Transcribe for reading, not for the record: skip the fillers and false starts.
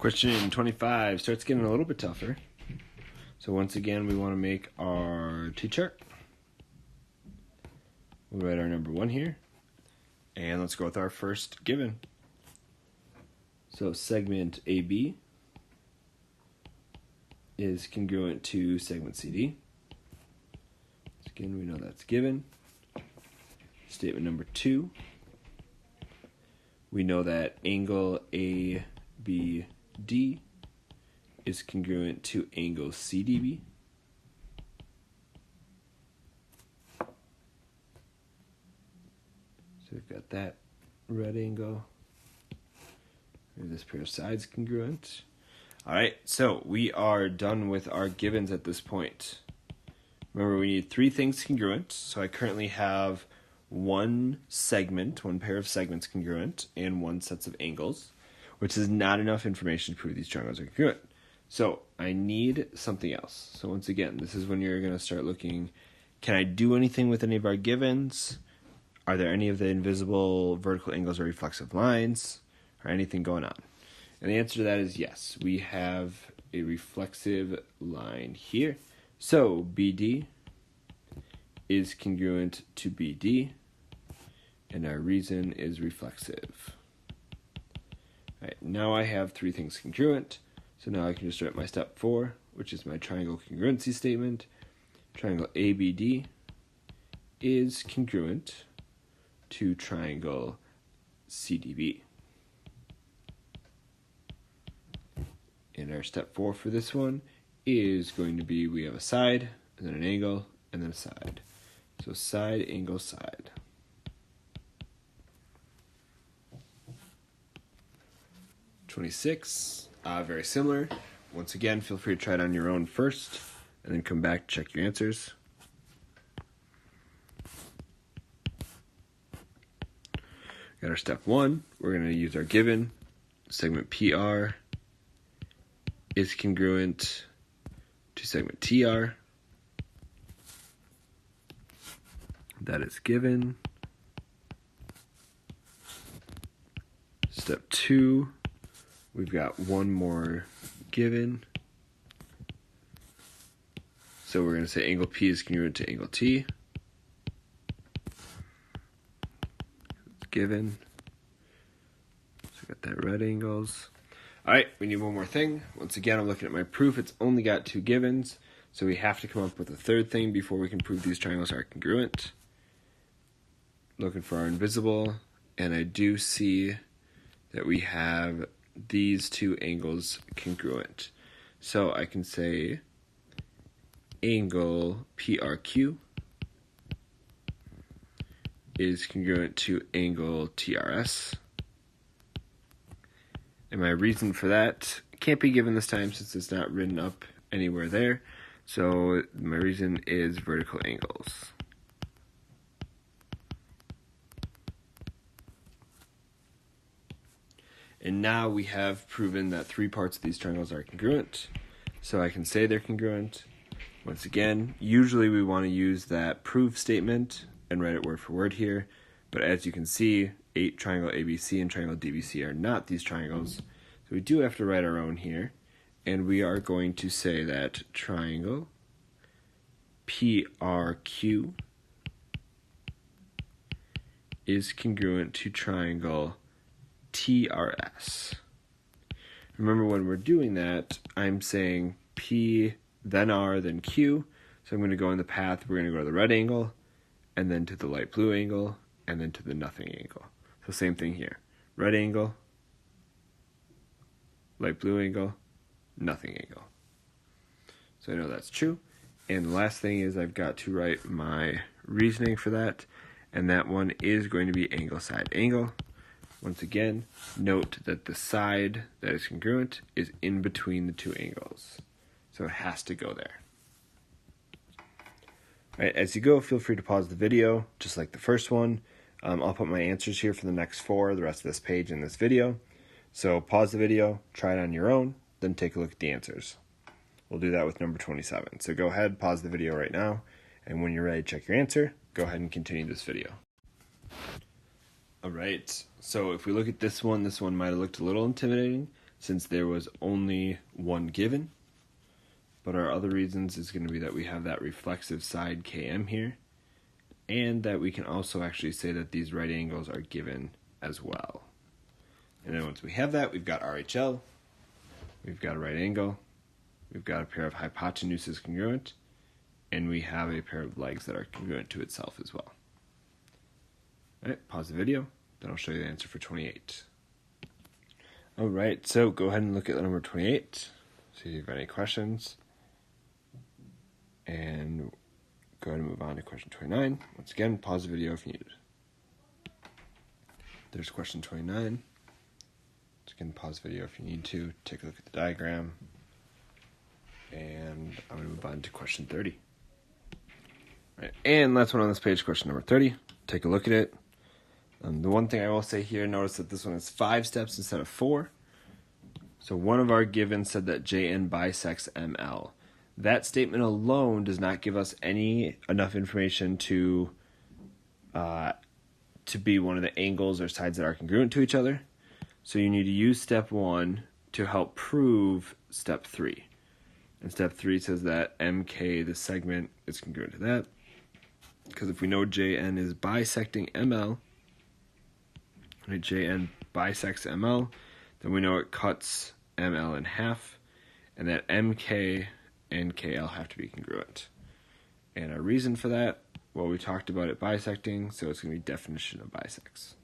Question 25 starts getting a little bit tougher. So once again, we want to make our T-chart. We'll write our number 1 here. And let's go with our first given. So segment AB is congruent to segment CD. Again, we know that's given. Statement number 2. We know that angle ABD is congruent to angle CDB. So we've got that red angle. This pair of sides congruent. All right, so we are done with our givens at this point. Remember, we need 3 things congruent. So I currently have one pair of segments congruent, and 1 set of angles, which is not enough information to prove these triangles are congruent. So I need something else. So once again, this is when you're going to start looking, can I do anything with any of our givens? Are there any of the invisible vertical angles or reflexive lines, or anything going on? And the answer to that is yes. We have a reflexive line here. So BD is congruent to BD, and our reason is reflexive. All right, now I have 3 things congruent. So now I can just write my step 4, which is my triangle congruency statement. Triangle ABD is congruent to triangle CDB. And our step 4 for this one is going to be, we have a side, and then an angle, and then a side. So side, angle, side. (26), very similar. Once again, feel free to try it on your own first, and then come back, check your answers. Got our step 1. We're going to use our given. Segment PR is congruent to segment TR. That is given. Step 2, we've got one more given. So we're going to say angle P is congruent to angle T. It's given. So we got that red angles. All right, we need one more thing. Once again, I'm looking at my proof. It's only got 2 givens, so we have to come up with a 3rd thing before we can prove these triangles are congruent. Looking for our invisible, and I do see that we have these 2 angles congruent. So I can say angle PRQ is congruent to angle TRS. And my reason for that can't be given this time since it's not written up anywhere there. So my reason is vertical angles. And now we have proven that 3 parts of these triangles are congruent. So I can say they're congruent. Once again, usually we want to use that prove statement and write it word for word here. But as you can see, triangle ABC and triangle DBC are not these triangles. So we do have to write our own here. And we are going to say that triangle PRQ is congruent to triangle TRS. Remember, when we're doing that, I'm saying P, then R, then Q. So I'm going to go in the path. We're going to go to the red angle, and then to the light blue angle, and then to the nothing angle. So same thing here. Red angle, light blue angle, nothing angle. So I know that's true. And the last thing is I've got to write my reasoning for that, and that one is going to be angle, side, angle. Once again, note that the side that is congruent is in between the 2 angles. So it has to go there. All right, as you go, feel free to pause the video, just like the first one. I'll put my answers here for the next 4, the rest of this page in this video. So pause the video, try it on your own, then take a look at the answers. We'll do that with number 27. So go ahead, pause the video right now, and when you're ready to check your answer, go ahead and continue this video. All right, so if we look at this one might have looked a little intimidating. since there was only one given. But our other reasons is going to be that we have that reflexive side KM here, and that we can also actually say that these right angles are given as well. And then once we have that, we've got RHL, we've got a right angle, we've got a pair of hypotenuses congruent, and we have a pair of legs that are congruent to itself as well. Alright, pause the video, then I'll show you the answer for 28. Alright, so go ahead and look at number 28, see if you have any questions. And go ahead and move on to question 29. Once again, pause the video if you need it. There's question 29. Once again, pause the video if you need to. Take a look at the diagram. And I'm going to move on to question 30. All right, and last one on this page, question number 30. Take a look at it. The one thing I will say here, notice that this one is 5 steps instead of 4. So one of our givens said that JN bisects ML. That statement alone does not give us enough information to be one of the angles or sides that are congruent to each other. So you need to use step 1 to help prove step 3. And step 3 says that MK, the segment, is congruent to that. Because if we know JN is bisecting ML, right, JN bisects ML, then we know it cuts ML in half, and that MK and KL have to be congruent. And our reason for that, well, we talked about it bisecting, so it's going to be definition of bisects.